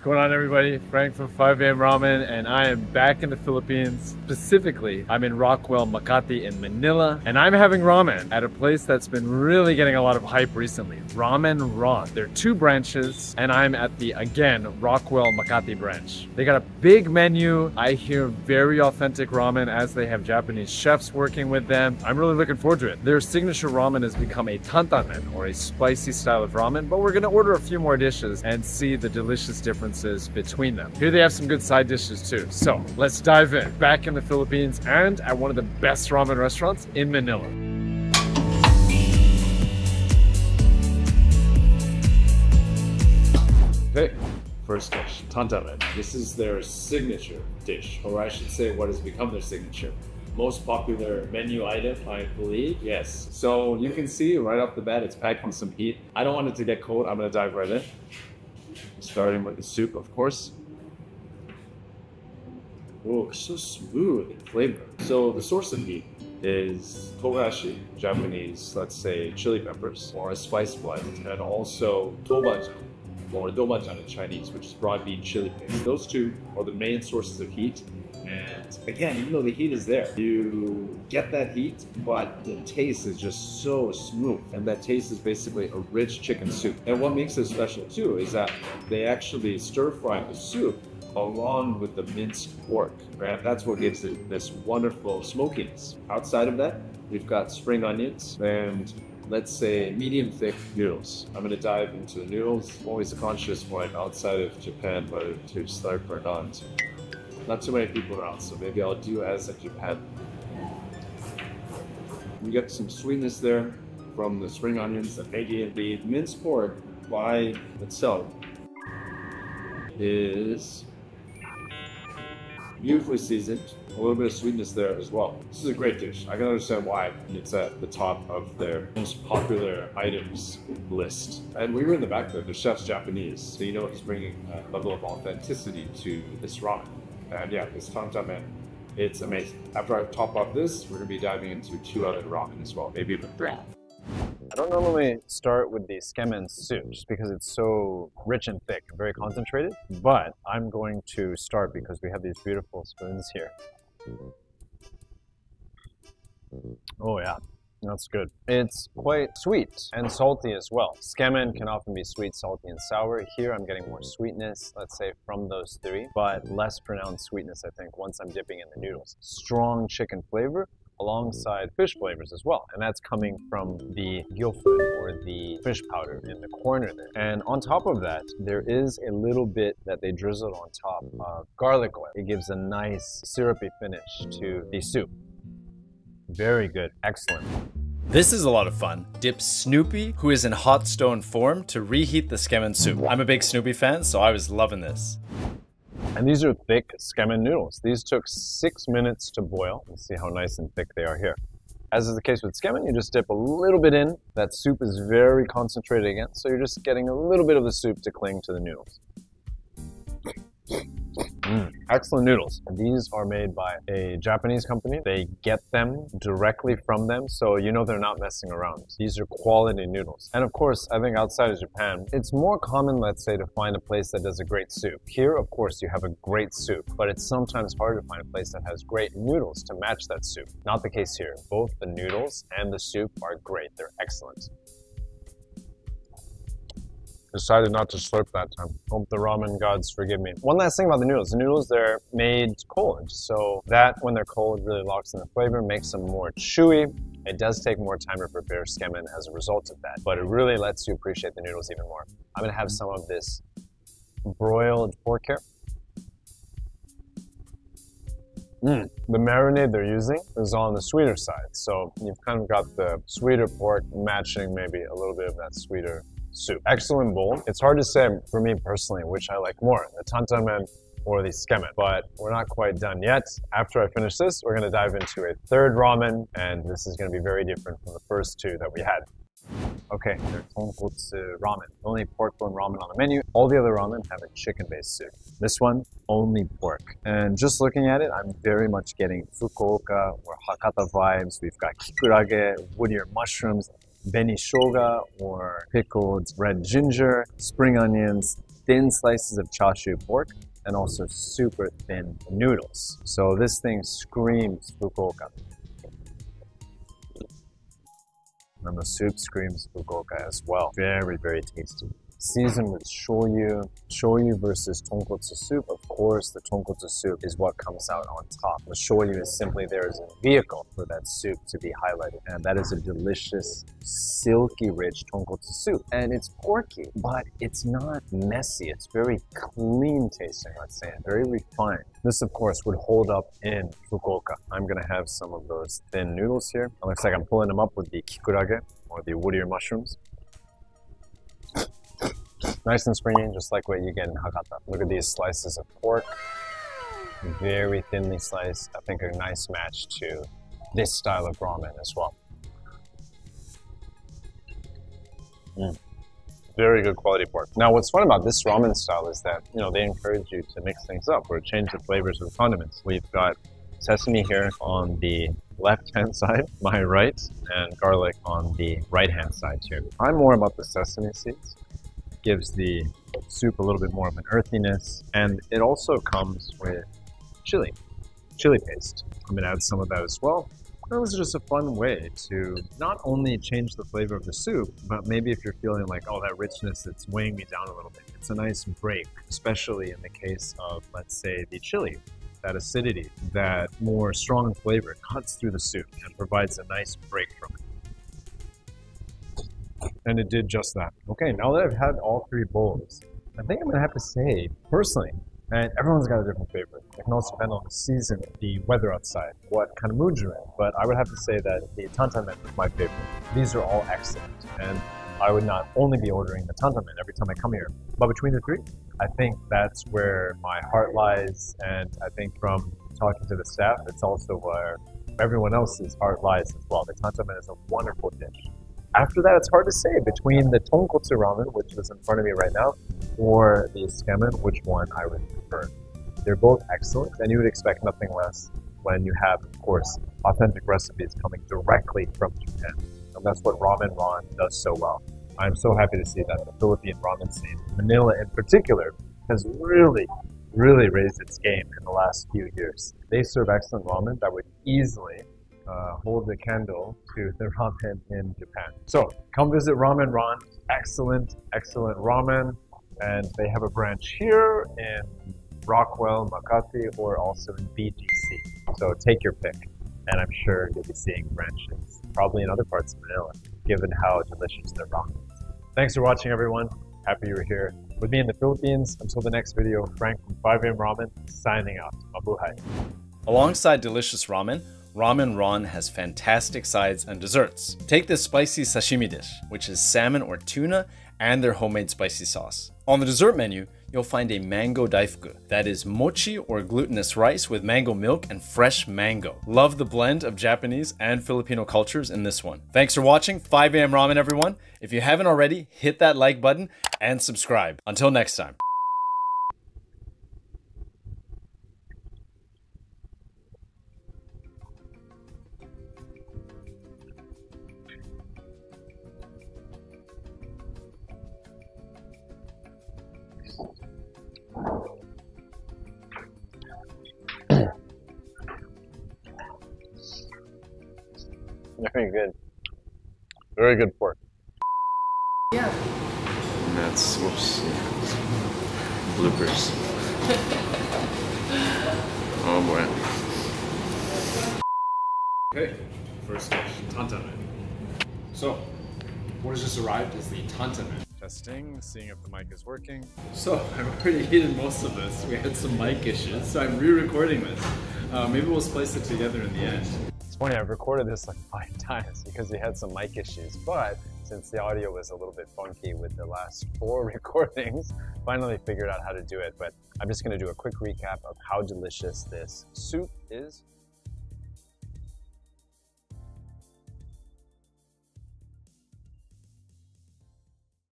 going on, everybody? Frank from 5am Ramen, and I am back in the Philippines. Specifically, I'm in Rockwell, Makati in Manila, and I'm having ramen at a place that's been really getting a lot of hype recently, Ramen Ron. There are 2 branches, and I'm at the, again, Rockwell, Makati branch. They got a big menu. I hear very authentic ramen as they have Japanese chefs working with them. I'm really looking forward to it. Their signature ramen has become a Tantanmen, or a spicy style of ramen, but we're gonna order a few more dishes and see the delicious differences between them. Here they have some good side dishes too. So let's dive in. Back in the Philippines and at one of the best ramen restaurants in Manila. Okay, first dish, Tantanmen. This is their signature dish, or I should say what has become their signature. Most popular menu item, I believe. Yes. So you can see right off the bat, it's packed with some heat. I don't want it to get cold. I'm gonna dive right in. Starting with the soup, of course. Oh, so smooth in flavor. So the source of heat is togashi, Japanese, let's say chili peppers, or a spice blend, and also tobajan, or dobajan in Chinese, which is broad bean chili paste. Those 2 are the main sources of heat. And again, even though the heat is there, you get that heat, but the taste is just so smooth. And that taste is basically a rich chicken soup. And what makes it special too is that they actually stir fry the soup along with the minced pork, right? That's what gives it this wonderful smokiness. Outside of that, we've got spring onions and let's say medium thick noodles. I'm gonna dive into the noodles. Always a conscious point outside of Japan, but to start for non. Not too many people around, so maybe I'll do as in Japan. We get some sweetness there from the spring onions and maybe the minced pork by itself is beautifully seasoned. A little bit of sweetness there as well. This is a great dish. I can understand why it's at the top of their most popular items list. And we were in the back there, the chef's Japanese, so you know he's bringing a level of authenticity to this ramen. And yeah, this Tantanmen, it's amazing. After I top off this, we're gonna be diving into 2 other ramen as well, maybe even 3. I don't normally start with the Tsukemen soup just because it's so rich and thick and very concentrated, but I'm going to start because we have these beautiful spoons here. Oh yeah. That's good. It's quite sweet and salty as well. Tsukemen can often be sweet, salty, and sour. Here I'm getting more sweetness, let's say, from those 3, but less pronounced sweetness, I think, once I'm dipping in the noodles. Strong chicken flavor alongside fish flavors as well. And that's coming from the gyofu, or the fish powder in the corner there. And on top of that, there is a little bit that they drizzled on top of garlic oil. It gives a nice syrupy finish to the soup. Very good. Excellent. This is a lot of fun. Dip Snoopy, who is in hot stone form, to reheat the Tsukemen soup. I'm a big Snoopy fan, so I was loving this. And these are thick Tsukemen noodles. These took 6 minutes to boil. Let's see how nice and thick they are here. As is the case with Tsukemen, you just dip a little bit in. That soup is very concentrated again, so you're just getting a little bit of the soup to cling to the noodles. Excellent noodles. These are made by a Japanese company. They get them directly from them, so you know they're not messing around. These are quality noodles. And of course, I think outside of Japan, it's more common, let's say, to find a place that does a great soup. Here, of course, you have a great soup, but it's sometimes hard to find a place that has great noodles to match that soup. Not the case here. Both the noodles and the soup are great. They're excellent. Decided not to slurp that time. Hope the ramen gods forgive me. One last thing about the noodles. The noodles, they're made cold. So that, when they're cold, really locks in the flavor, makes them more chewy. It does take more time to prepare Tsukemen as a result of that, but it really lets you appreciate the noodles even more. I'm gonna have some of this broiled pork here. The marinade they're using is on the sweeter side. So you've kind of got the sweeter pork matching maybe a little bit of that sweeter soup. Excellent bowl. It's hard to say for me personally which I like more, the Tantanmen or the Tsukemen, but we're not quite done yet. After I finish this, we're gonna dive into a 3rd ramen, and this is gonna be very different from the first 2 that we had. Okay, there's Tonkotsu ramen. Only pork bone ramen on the menu. All the other ramen have a chicken-based soup. This one, only pork. And just looking at it, I'm very much getting Fukuoka or Hakata vibes. We've got kikurage, wood ear mushrooms, beni shoga or pickled red ginger, spring onions, thin slices of chashu pork and also super thin noodles. So this thing screams Fukuoka. And the soup screams Fukuoka as well. Very, very tasty. Seasoned with shoyu. Shoyu versus tonkotsu soup. Of course, the tonkotsu soup is what comes out on top. The shoyu is simply there as a vehicle for that soup to be highlighted. And that is a delicious, silky rich tonkotsu soup. And it's porky, but it's not messy. It's very clean tasting, let's say, and very refined. This, of course, would hold up in Fukuoka. I'm gonna have some of those thin noodles here. It looks like I'm pulling them up with the kikurage, or the woodier mushrooms. Nice and springy, just like what you get in Hakata. Look at these slices of pork. Very thinly sliced. I think a nice match to this style of ramen as well. Very good quality pork. Now, what's fun about this ramen style is that, you know, they encourage you to mix things up or change the flavors of the condiments. We've got sesame here on the left-hand side, my right, and garlic on the right-hand side here. I'm more about the sesame seeds. Gives the soup a little bit more of an earthiness, and it also comes with chili paste. I'm gonna add some of that as well. That was just a fun way to not only change the flavor of the soup, but maybe if you're feeling like, oh, that richness, it's weighing me down a little bit. It's a nice break, especially in the case of, let's say, the chili. That acidity, that more strong flavor cuts through the soup and provides a nice break from it. And it did just that. Okay, now that I've had all three bowls, I think I'm gonna have to say, personally, and everyone's got a different favorite. It can also depend on the season, the weather outside, what kind of mood you're in. But I would have to say that the Tantanmen is my favorite. These are all excellent. And I would not only be ordering the Tantanmen every time I come here, but between the three, I think that's where my heart lies. And I think from talking to the staff, it's also where everyone else's heart lies as well. The Tantanmen is a wonderful dish. After that, it's hard to say between the Tonkotsu ramen, which is in front of me right now, or the Tsukemen, which one I would prefer. They're both excellent, and you would expect nothing less when you have, of course, authentic recipes coming directly from Japan. And that's what Ramen Ron does so well. I'm so happy to see that the Philippine ramen scene, Manila in particular, has really raised its game in the last few years. They serve excellent ramen that would easily hold the candle to the ramen in Japan. So come visit Ramen Ron. Excellent ramen. And they have a branch here in Rockwell, Makati, or also in BGC. So take your pick. And I'm sure you'll be seeing branches probably in other parts of Manila, given how delicious their ramen is. Thanks for watching, everyone. Happy you were here with me in the Philippines. Until the next video, Frank from 5am Ramen signing out. Mabuhay. Alongside delicious ramen, Ramen Ron has fantastic sides and desserts. Take this spicy sashimi dish, which is salmon or tuna, and their homemade spicy sauce. On the dessert menu, you'll find a mango daifuku, that is mochi or glutinous rice with mango milk and fresh mango. Love the blend of Japanese and Filipino cultures in this one. Thanks for watching 5am Ramen, everyone. If you haven't already, hit that like button and subscribe. Until next time. Very good. Very good pork. Yeah. And that's, whoops, bloopers. Oh boy. Okay, first dish, Tantanmen. So, what has just arrived is the Tantanmen. Testing, seeing if the mic is working. So, I've already eaten most of this. We had some mic issues, so I'm re-recording this. Maybe we'll splice it together in the end. It's funny, I've recorded this like 5 times because we had some mic issues, but since the audio was a little bit funky with the last 4 recordings, finally figured out how to do it. But I'm just gonna do a quick recap of how delicious this soup is.